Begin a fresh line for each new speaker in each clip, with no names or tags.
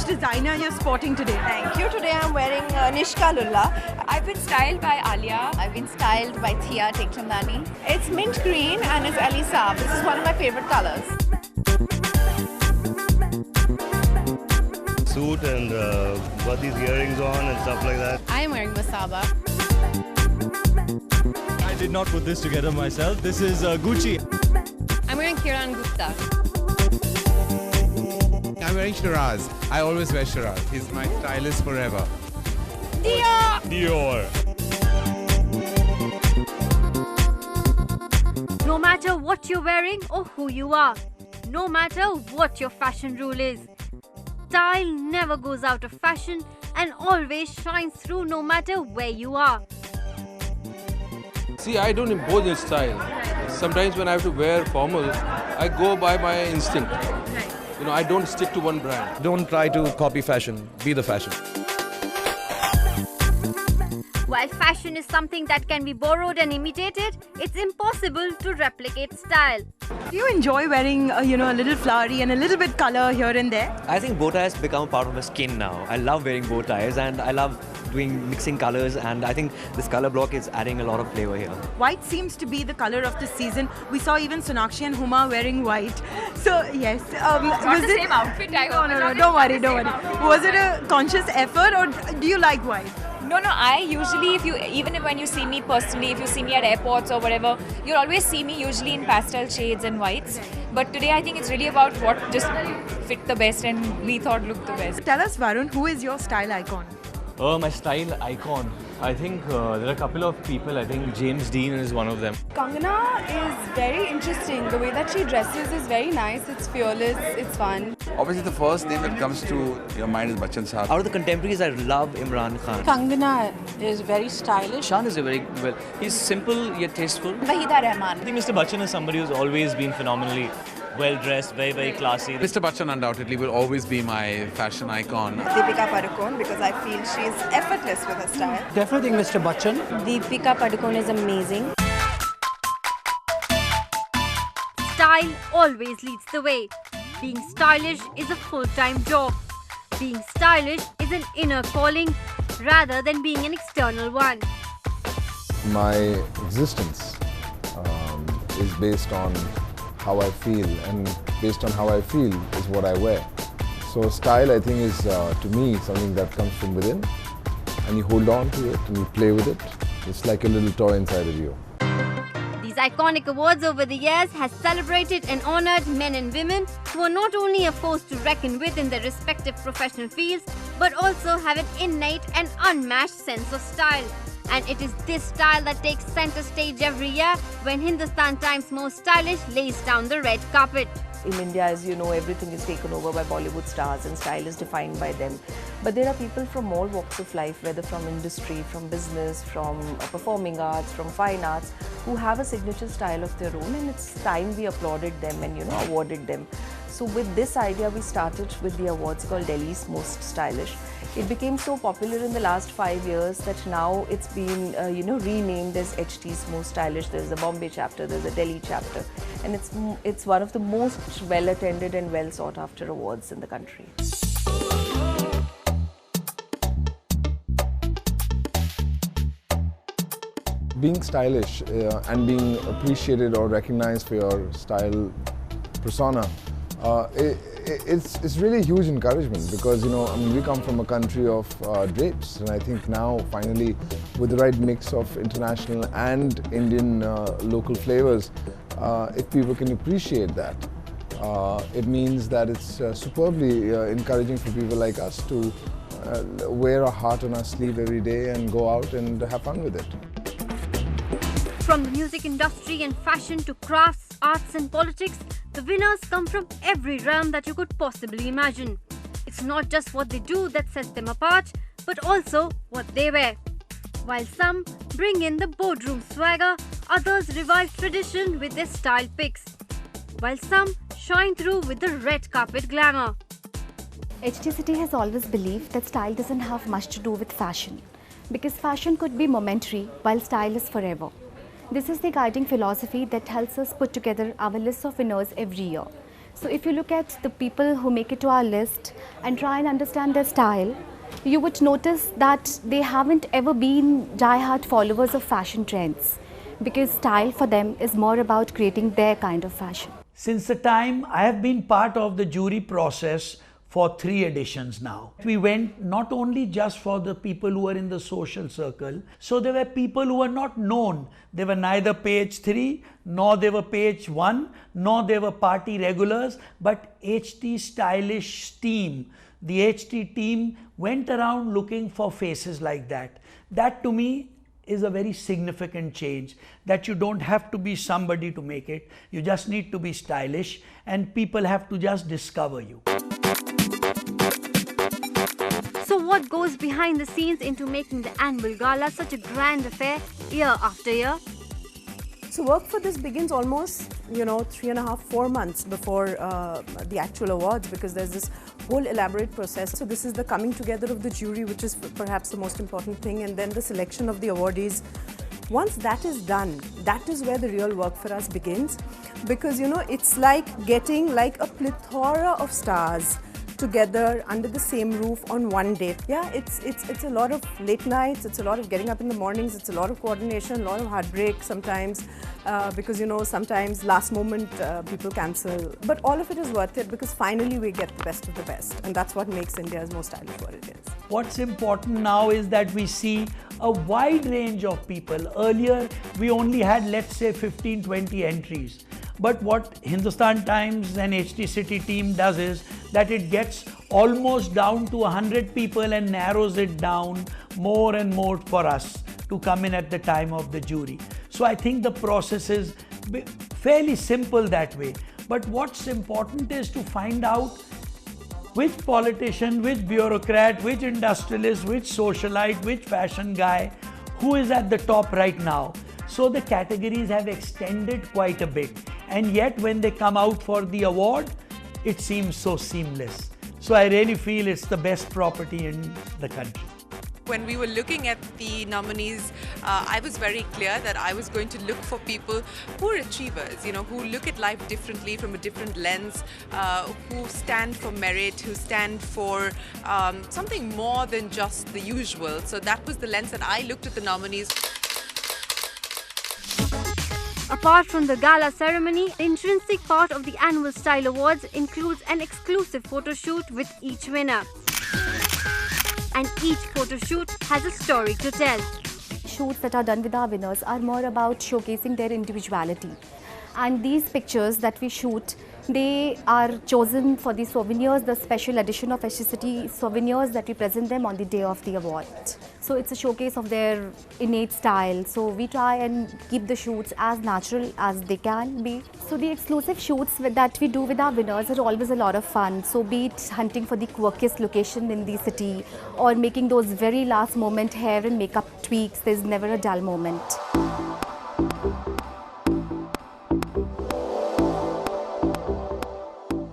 designer you're sporting today?
Thank you. Today I'm wearing Nishka Lulla.
I've been styled by Alia.
I've been styled by Hindsutan. It's mint green and it's Elisa. This is one of my favorite colors.
Suit and got these earrings on and stuff like that.
I am wearing Masaba.
I did not put this together myself. This is Gucci.
I'm wearing Kiran Gupta.
I'm wearing Shiraz. I always wear Shiraz. He's my stylist forever.
Dior.
No matter what you're wearing or who you are, no matter what your fashion rule is, style never goes out of fashion and always shines through no matter where you are.
See, I don't impose a style. Sometimes when I have to wear formal, I go by my instinct. You know, I don't stick to one brand.
Don't try to copy fashion, be the fashion.
While fashion is something that can be borrowed and imitated, it's impossible to replicate style.
Do you enjoy wearing, a little flowery and a little bit color here and there?
I think bow ties become a part of my skin now. I love wearing bow ties and I love mixing colors, and I think this color block is adding a lot of flavor here.
White seems to be the color of the season. We saw even Sonakshi and Huma wearing white. So yes,
Not the same outfit, I hope.
No, don't worry. Was it a conscious effort or do you like white?
No, I usually, even when you see me personally, if you see me at airports or whatever, you'll always see me usually in pastel shades and whites. But today I think it's really about what just fit the best and we thought looked the best.
Tell us, Varun, who is your style icon?
My style icon. I think there are a couple of people. I think James Dean is one of them.
Kangana is very interesting. The way that she dresses is very nice. It's fearless. It's fun.
Obviously, the first name that comes to your mind is Bachchan Saab.
Out of the contemporaries, I love Imran Khan.
Kangana is very stylish.
Shan is he's simple yet tasteful.
Wahida Rahman.
I think Mr. Bachchan is somebody who's always been phenomenally well-dressed, very, very classy.
Mr. Bachchan undoubtedly will always be my fashion icon.
Deepika Padukone, because I feel she's effortless with her style.
Definitely Mr. Bachchan.
Deepika Padukone is amazing. Style always leads the way. Being stylish is a full-time job. Being stylish is an inner calling rather than being an external one.
My existence is based on how I feel, and based on how I feel is what I wear. So style, I think, is to me something that comes from within, and you hold on to it and you play with it. It's like a little toy inside of you.
These iconic awards over the years has celebrated and honored men and women who are not only a force to reckon with in their respective professional fields, but also have an innate and unmatched sense of style. And it is this style that takes center stage every year when Hindustan Times Most Stylish lays down the red carpet.
In India, as you know, everything is taken over by Bollywood stars and style is defined by them. But there are people from all walks of life, whether from industry, from business, from performing arts, from fine arts, who have a signature style of their own, and it's time we applauded them and awarded them. So with this idea, we started with the awards called Delhi's Most Stylish. It became so popular in the last 5 years that now it's been renamed as HT's Most Stylish. There's a Bombay chapter, there's a Delhi chapter, and it's one of the most well attended and well sought after awards in the country.
Being stylish and being appreciated or recognized for your style persona, it's really huge encouragement, because we come from a country of drapes, and I think now finally with the right mix of international and Indian local flavors, if people can appreciate that, it means that it's superbly encouraging for people like us to wear our heart on our sleeve every day and go out and have fun with it.
From the music industry and fashion to crafts, arts and politics, the winners come from every realm that you could possibly imagine. It's not just what they do that sets them apart, but also what they wear. While some bring in the boardroom swagger, others revive tradition with their style picks. While some shine through with the red carpet glamour.
HT City has always believed that style doesn't have much to do with fashion, because fashion could be momentary while style is forever. This is the guiding philosophy that helps us put together our list of winners every year. So if you look at the people who make it to our list and try and understand their style, you would notice that they haven't ever been die-hard followers of fashion trends, because style for them is more about creating their kind of fashion.
Since the time I have been part of the jury process for 3 editions now, we went not only just for the people who were in the social circle, so there were people who were not known. They were neither page 3, nor they were page 1, nor they were party regulars, but HT stylish team. The HT team went around looking for faces like that. That to me is a very significant change, that you don't have to be somebody to make it. You just need to be stylish and people have to just discover you.
So what goes behind the scenes into making the annual gala such a grand affair year after year?
So work for this begins almost, 3.5, 4 months before the actual awards, because there's this whole elaborate process. So this is the coming together of the jury, which is perhaps the most important thing, and then the selection of the awardees. Once that is done, that is where the real work for us begins, because it's like getting like a plethora of stars together under the same roof on one day. Yeah, it's a lot of late nights, it's a lot of getting up in the mornings, it's a lot of coordination, a lot of heartbreak sometimes, because sometimes last moment people cancel. But all of it is worth it, because finally we get the best of the best, and that's what makes India's most stylish what it is.
What's important now is that we see a wide range of people. Earlier we only had, let's say, 15-20 entries. But what Hindustan Times and HT City team does is that it gets almost down to 100 people and narrows it down more and more for us to come in at the time of the jury. So I think the process is fairly simple that way. But what's important is to find out which politician, which bureaucrat, which industrialist, which socialite, which fashion guy, who is at the top right now. So the categories have extended quite a bit, and yet when they come out for the award, it seems so seamless. So I really feel it's the best property in the country.
When we were looking at the nominees, I was very clear that I was going to look for people who are achievers, who look at life differently from a different lens, who stand for merit, who stand for something more than just the usual. So that was the lens that I looked at the nominees.
Apart from the gala ceremony, the intrinsic part of the annual Style Awards includes an exclusive photo shoot with each winner. And each photo shoot has a story to tell.
Shoots that are done with our winners are more about showcasing their individuality. And these pictures that we shoot, they are chosen for the souvenirs, the special edition of HT City souvenirs that we present them on the day of the award. So it's a showcase of their innate style. So we try and keep the shoots as natural as they can be. So the exclusive shoots that we do with our winners are always a lot of fun. So be it hunting for the quirkiest location in the city or making those very last moment hair and makeup tweaks, there's never a dull moment.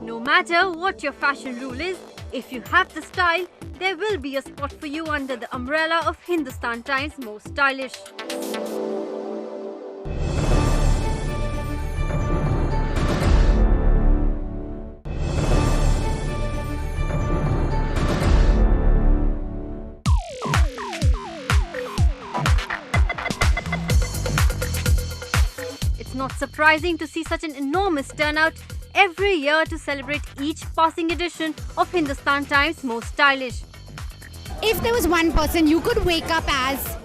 No matter what your fashion rule is, if you have the style, there will be a spot for you under the umbrella of Hindustan Times Most Stylish. It's not surprising to see such an enormous turnout every year to celebrate each passing edition of Hindustan Times Most Stylish.
If there was one person you could wake up as,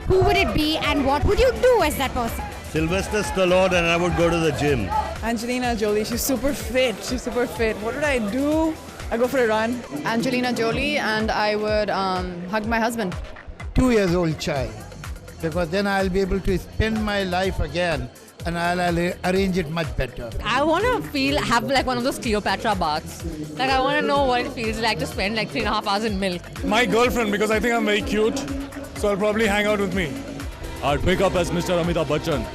who would it be and what would you do as that person?
Sylvester Stallone, and I would go to the gym.
Angelina Jolie, she's super fit. What would I do? I go for a run. Angelina Jolie, and I would hug my husband.
2-year-old child, because then I'll be able to spend my life again and I'll arrange it much better.
I want to have like one of those Cleopatra baths. Like I want to know what it feels like to spend like 3.5 hours in milk.
My girlfriend, because I think I'm very cute, so I'll probably hang out with me.
I'd pick up as Mr. Amitabh Bachchan.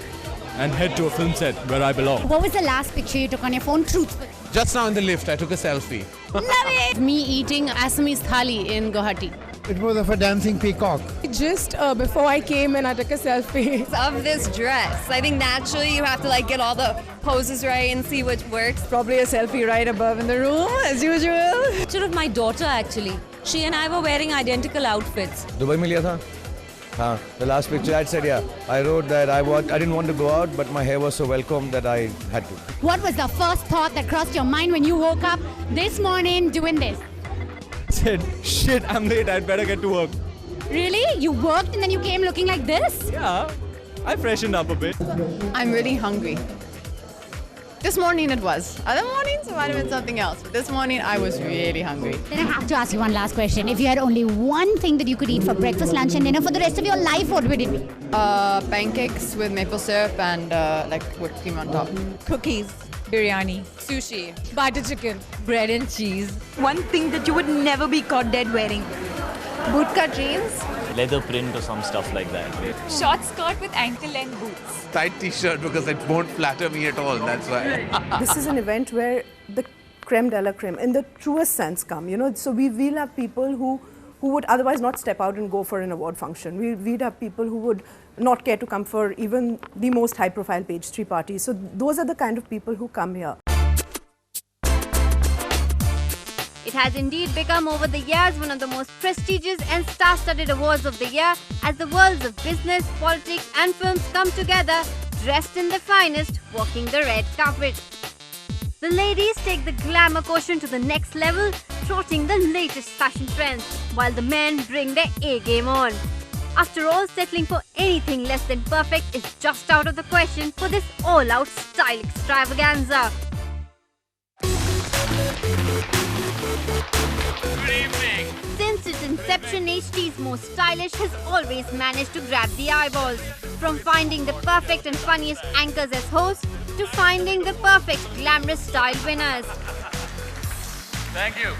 and head to a film set where I belong.
What was the last picture you took on your phone, truthfully?
Just now in the lift, I took a selfie.
Love it!
Me eating Assamese thali in Guwahati.
It was of a dancing peacock.
Just before I came in, I took a selfie.
Of this dress. I think naturally you have to like get all the poses right and see which works.
Probably a selfie right above in the room, as usual.
Picture of my daughter actually. She and I were wearing identical outfits.
Dubai mein liya tha? Haan, the last picture I said, yeah. I wrote that I didn't want to go out, but my hair was so welcome that I had to.
What was the first thought that crossed your mind when you woke up this morning doing this?
Said, shit, I'm late, I'd better get to work.
Really? You worked and then you came looking like this?
Yeah, I freshened up a bit.
I'm really hungry. This morning it was. Other mornings it might have been something else. But this morning I was really hungry.
Then I have to ask you one last question. If you had only one thing that you could eat for breakfast, lunch and dinner for the rest of your life, what would it be?
Pancakes with maple syrup and like whipped cream on top.
Cookies. Biryani. Sushi.
Butter chicken.
Bread and cheese.
One thing that you would never be caught dead wearing.
Bootcut jeans.
Leather print or some stuff like that.
Short skirt with ankle-length boots.
Tight t-shirt because it won't flatter me at all, that's why.
This is an event where the creme de la creme, in the truest sense, come. You know, so we'll have people who would otherwise not step out and go for an award function. We'd have people who would not care to come for even the most high-profile page 3 parties. So those are the kind of people who come here.
It has indeed become over the years one of the most prestigious and star-studded awards of the year as the worlds of business, politics and films come together, dressed in the finest, walking the red carpet. The ladies take the glamour quotient to the next level, trotting the latest fashion trends, while the men bring their A-game on. After all, settling for anything less than perfect is just out of the question for this all-out style extravaganza.
Good evening.
Since its inception, HT's Most Stylish has always managed to grab the eyeballs. From finding the perfect and funniest anchors as hosts, to finding the perfect glamorous style winners.
Thank you.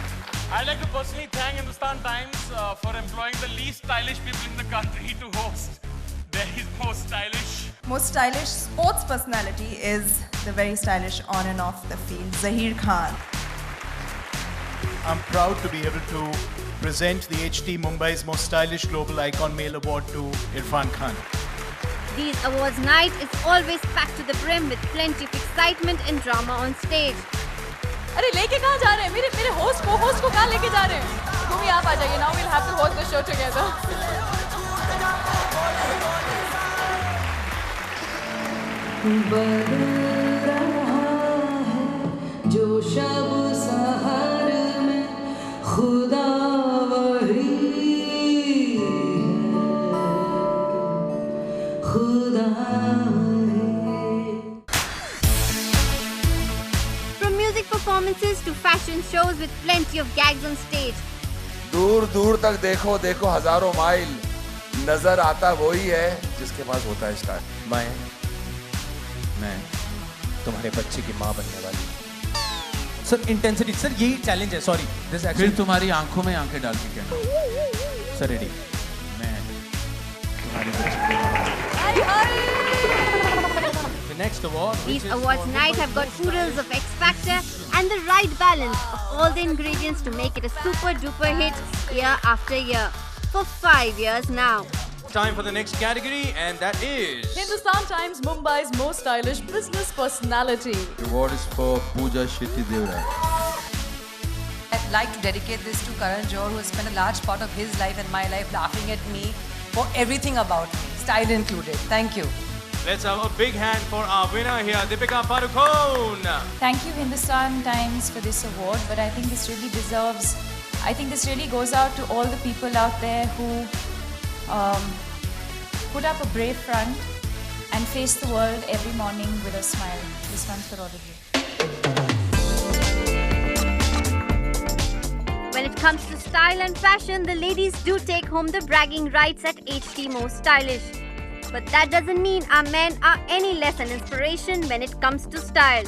I'd like to personally thank Hindustan Times for employing the least stylish people in the country to host Delhi's Most Stylish.
Most stylish sports personality is the very stylish on and off the field, Zahir Khan.
I'm proud to be able to present the HT Mumbai's Most Stylish Global Icon Male Award to Irfan Khan.
These awards night is always packed to the brim with plenty of excitement and drama on stage.
अरे लेके कहाँ जा रहे हैं? मेरे host को कहाँ लेके जा रहे हैं? तुम ही आप आ जाइए. Now we'll have to host the show together.
जो शब सहर में खुदा वही खुदा
From music performances to fashion shows with plenty of gags on stage.
दूर दूर तक देखो देखो हजारों माइल नजर आता वही है जिसके पास होता है स्टार.
मैं तुम्हारे बच्चे की माँ बनने वाली. सर इंटेंसिटी सर यही चैलेंज है. सॉरी
फिर तुम्हारी आंखों में आंखें डाल के क्या.
Sir ready.
मैं तुम्हारी बच्ची की माँ.
The next award.
These awards night have got oodles of X Factor and the right balance of all the ingredients to make it a super duper hit year after year for 5 years now.
Time for the next category, and that is
Hindustan Times Mumbai's Most Stylish Business Personality.
The award is for Pooja Shetty Devra.
I'd like to dedicate this to Karan Johar, who has spent a large part of his life and my life laughing at me for everything about me, style included. Thank you.
Let's have a big hand for our winner here, Deepika Padukone.
Thank you, Hindustan Times, for this award, but I think this really deserves, I think this really goes out to all the people out there who put up a brave front and face the world every morning with a smile. This one's for all of you.
When it comes to style and fashion, the ladies do take home the bragging rights at HT Most Stylish. But that doesn't mean our men are any less an inspiration when it comes to style.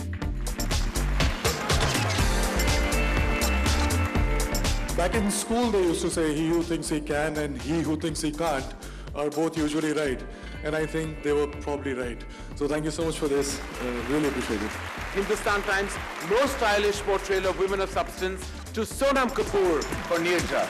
Back in school, they used to say, he who thinks he can and he who thinks he can't.
are both usually right. And I think they were probably right. So thank you so much for this. Really appreciate it.
Hindustan Times most stylish portrayal of women of substance to Sonam Kapoor for Neerja.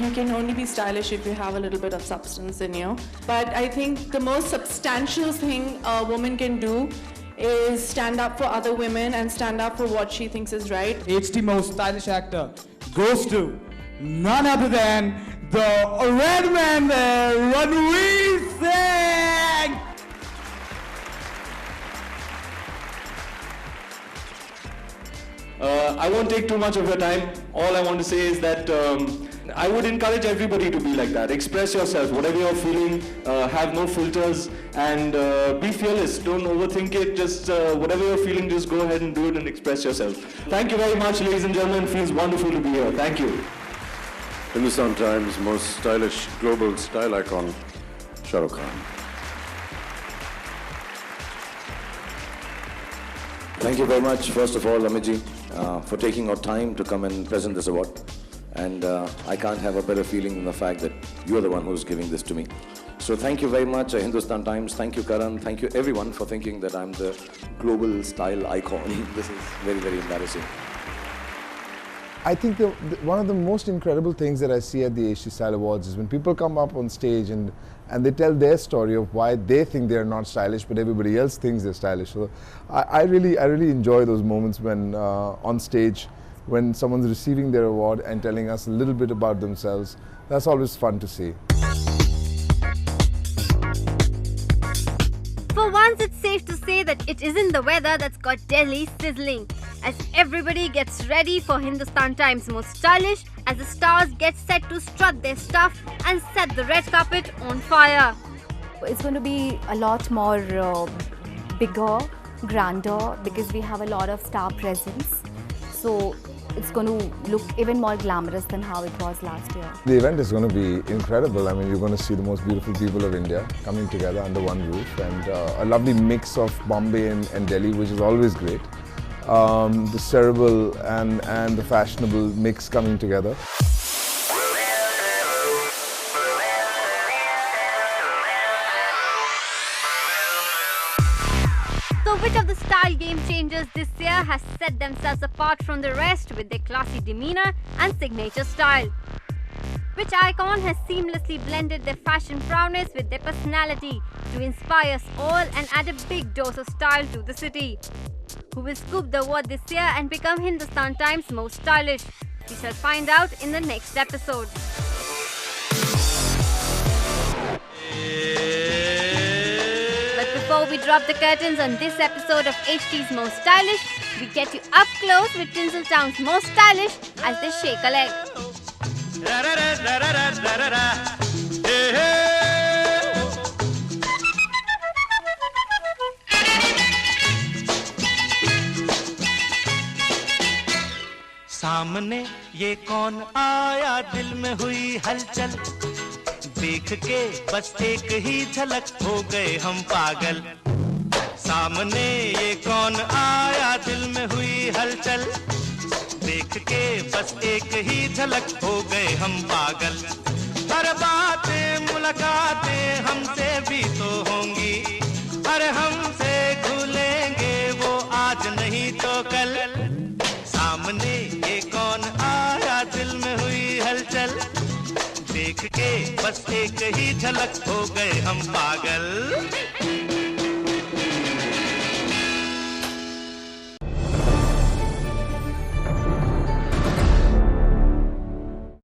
You can only be stylish if you have a little bit of substance in you. But I think the most substantial thing a woman can do is stand up for other women and stand up for what she thinks is right.
HT most stylish actor goes to none other than the red man there, Ranveer Singh!
I won't take too much of your time. All I want to say is that I would encourage everybody to be like that. Express yourself, whatever you're feeling, have no filters, and be fearless. Don't overthink it. Just whatever you're feeling, just go ahead and do it and express yourself. Thank you very much, ladies and gentlemen. It feels wonderful to be here. Thank you.
Hindustan Times most stylish global style icon, Shah Rukh Khan.
Thank you very much, first of all, Amiji, for taking our time to come and present this award. And I can't have a better feeling than the fact that you're the one who's giving this to me. So thank you very much, Hindustan Times. Thank you, Karan. Thank you, everyone, for thinking that I'm the global style icon. This is very, very embarrassing.
I think one of the most incredible things that I see at the HT Style Awards is when people come up on stage and they tell their story of why they think they're not stylish, but everybody else thinks they're stylish. So I really enjoy those moments when on stage, when someone's receiving their award and telling us a little bit about themselves. That's always fun to see.
For once, it's safe to say that it isn't the weather that's got Delhi sizzling, as everybody gets ready for Hindustan Times most stylish, as the stars get set to strut their stuff and set the red carpet on fire.
It's going to be a lot more bigger, grander, because we have a lot of star presence. So it's going to look even more glamorous than how it was last year.
The event is going to be incredible. I mean, you're going to see the most beautiful people of India coming together under one roof, and a lovely mix of Bombay and Delhi, which is always great. The cerebral and the fashionable mix coming together.
So which of the style game changers this year has set themselves apart from the rest with their classy demeanor and signature style? Which icon has seamlessly blended their fashion prowess with their personality to inspire us all and add a big dose of style to the city? Who will scoop the award this year and become Hindustan Times most stylish? We shall find out in the next episode. But before we drop the curtains on this episode of HT's Most Stylish, we get you up close with Hindsutan's most stylish as they shake a leg.
सामने ये कौन आया, दिल में हुई हलचल, देख के बस एक ही झलक हो गए हम पागल। सामने ये कौन आया, दिल में हुई हलचल, देख के बस एक ही झलक हो गए हम पागल। हर बातें मुलाकातें हमसे भी तो होंगी, अरे हमसे खुलेंगे वो आज नहीं तो कल। सामने ये कौन आया, दिल में हुई हलचल, देख के बस एक ही झलक हो गए हम पागल।